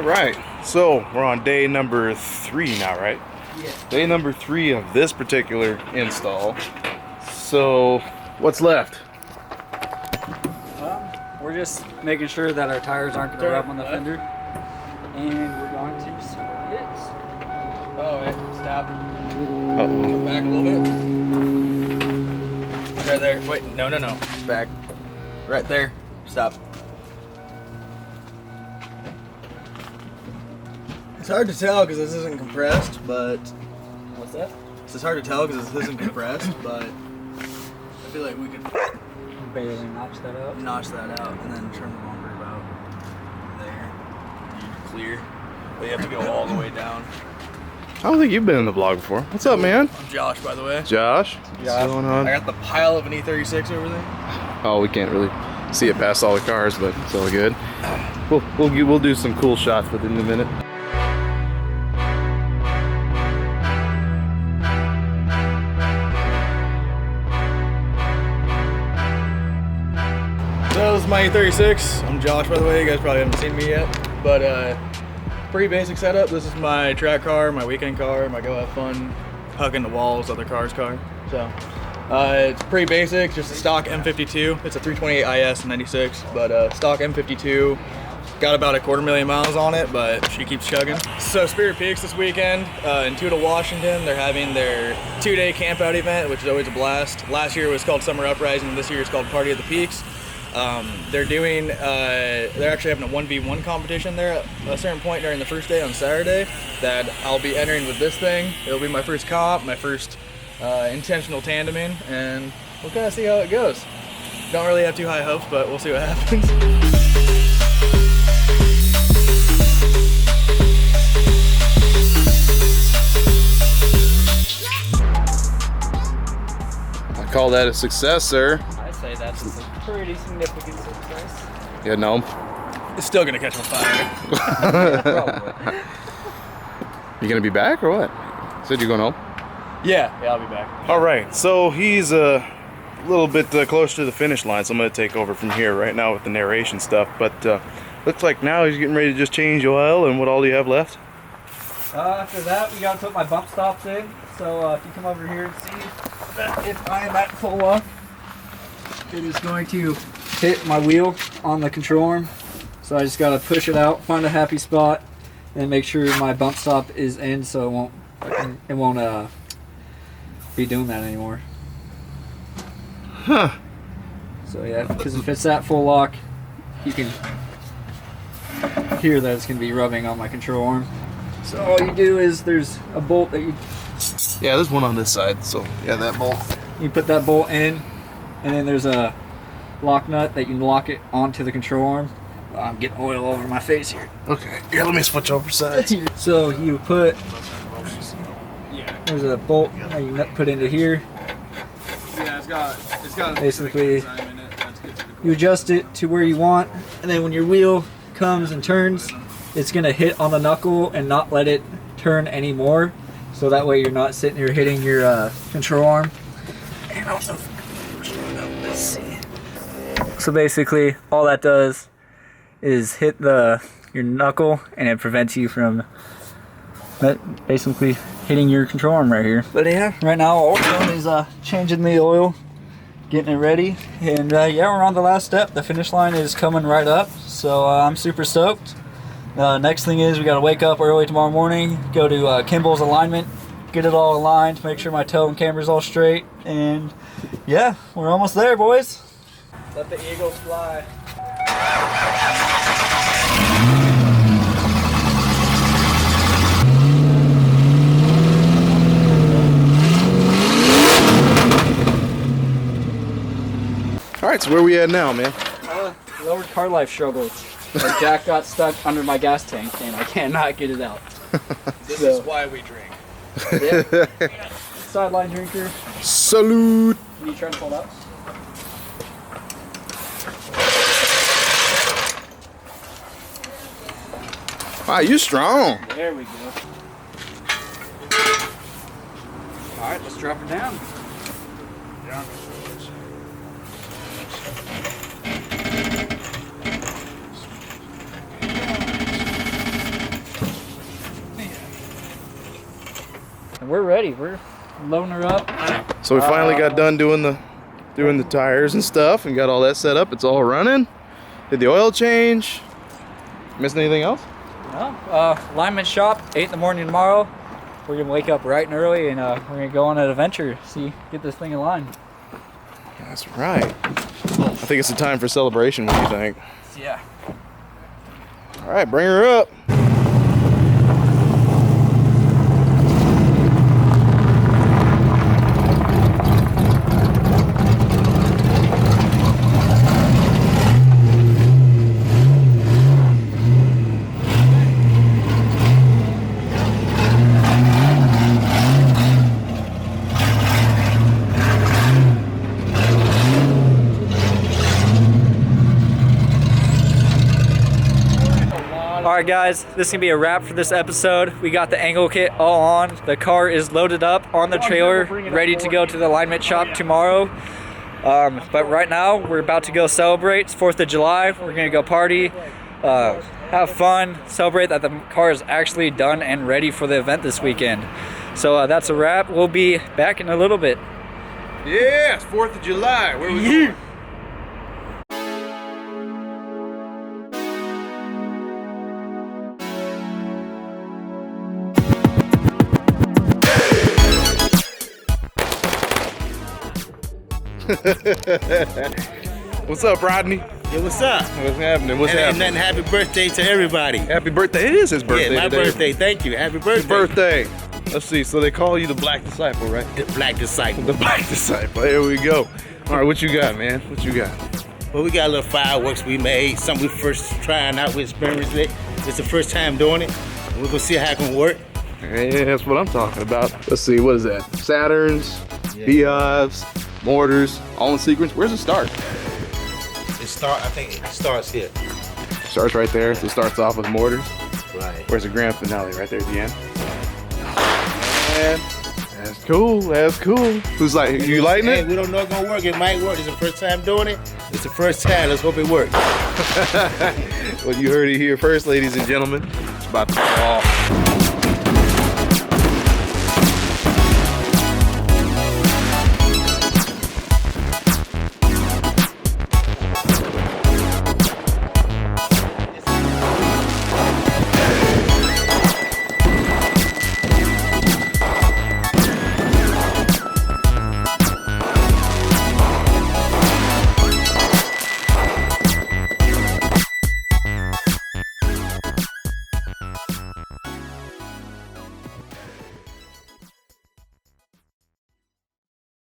right, so we're on day number 3 now, right? Yeah. Day number 3 of this particular install. So, what's left? We're just making sure that our tires aren't going to rub on the fender. And we're going to see what it is. Oh, wait, stop. Come back a little bit. Right there. Wait, no. Back. Right there. Stop. It's hard to tell because this isn't compressed, but... What's that? It's hard to tell because this isn't compressed, but I feel like we could Barely notch that out. notch that out and then trim the bumper about there. You're clear. But you have to go all the way down. I don't think you've been in the vlog before. What's up, man? I'm Josh, by the way. Josh? What's going on? I got the pile of an E36 over there. Oh, we can't really see it past all the cars, but it's all good. We'll do some cool shots within a minute. So this is my E36. I'm Josh, by the way. You guys probably haven't seen me yet, but pretty basic setup. This is my track car, my weekend car, my go have fun, hugging the walls, other cars' car. So it's pretty basic, just a stock M52. It's a 328 IS 96, but stock M52. Got about 250,000 miles on it, but she keeps chugging. So Spirit Peaks this weekend in Toutle, Washington. They're having their 2-day camp out event, which is always a blast. Last year it was called Summer Uprising. This year it's called Party at the Peaks. They're actually having a 1v1 competition there at a certain point during the first day on Saturday that I'll be entering with this thing. It'll be my first comp, my first intentional tandeming, and we'll kind of see how it goes. Don't really have too high hopes, but we'll see what happens. I call that a success, sir. I'd say that's a pretty significant success. Yeah, no. It's still gonna catch on fire. Probably. You gonna be back or what? Said you're going home? Yeah, I'll be back. All right, so he's a little bit closer to the finish line, so I'm gonna take over from here right now with the narration stuff. But looks like now he's getting ready to just change the oil. And what all do you have left? After that, we gotta put my bump stops in. So if you come over here and see that if I am at full off, it is going to hit my wheel on the control arm. So I just gotta push it out, find a happy spot, and make sure my bump stop is in, so it won't be doing that anymore. Huh. So yeah, because if it's at full lock, you can hear that it's gonna be rubbing on my control arm. So all you do is there's a bolt that you Yeah, there's one on this side, so yeah, that bolt. put that bolt in, and then there's a lock nut that you can lock it onto the control arm. I'm getting oil all over my face here. Okay, yeah, let me switch over sides. So you put, there's a bolt that you put into here. Yeah, it's got Basically, you adjust it to where you want, and then when your wheel comes and turns, it's gonna hit on the knuckle and not let it turn anymore. So that way you're not sitting here hitting your control arm. And I don't know if let's see. So basically, all that does is hit your knuckle, and it prevents you from basically hitting your control arm right here. But yeah, right now all we're doing is changing the oil, getting it ready, and yeah, we're on the last step. The finish line is coming right up, so I'm super stoked. Next thing is we gotta wake up early tomorrow morning, go to Kimball's alignment, get it all aligned, make sure my toe and camber's all straight, and yeah, we're almost there, boys. Let the eagles fly. All right, so where we at now, man? Lowered car life struggles. My jack got stuck under my gas tank, and I cannot get it out. This is why we drink. Yeah. Sideline drinker. Salute. Can you try to pull up? Wow, you strong. There we go. Alright, let's drop it down. Yeah. we're ready. We're loading her up. So we finally got done doing the tires and stuff and got all that set up. It's all running. Did the oil change. Missing anything else? No. Lineman shop, 8 in the morning tomorrow. We're gonna wake up bright and early, and we're gonna go on an adventure. Get this thing in line. That's right. I think it's the time for celebration. What do you think? Yeah. All right, bring her up. Alright guys, this is going to be a wrap for this episode. We got the angle kit all on. The car is loaded up on the trailer, ready to go to the alignment shop tomorrow. But right now, we're about to go celebrate. It's 4th of July. We're going to go party, have fun, celebrate that the car is actually done and ready for the event this weekend. So that's a wrap. We'll be back in a little bit. Yeah, it's 4th of July. Where we going? What's up, Rodney? Hey, what's up? What's happening? What's And happening? happy birthday to everybody. Happy birthday. It is his birthday. Yeah, my today. birthday. Thank you. Happy birthday. His birthday. Let's see. So they call you the Black Disciple, right? The Black Disciple. The Black Disciple. Here we go. All right, what you got, man? What you got? Well, we got a little fireworks we made. Something we first trying out. We experienced it. It's the first time doing it. We're going to see how it can work. Yeah, that's what I'm talking about. Let's see. What is that? Saturns, Beehives, mortars, all in sequence. Where's the start? I think it starts here. Starts right there. So it starts off with mortars. Right. Where's the grand finale? Right there at the end. And that's cool. That's cool. Who's like, you lighting Hey, it? we don't know it's going to work. It might work. It's the first time doing it. It's the first time. Let's hope it works. Well, you heard it here first, ladies and gentlemen. It's about to go off.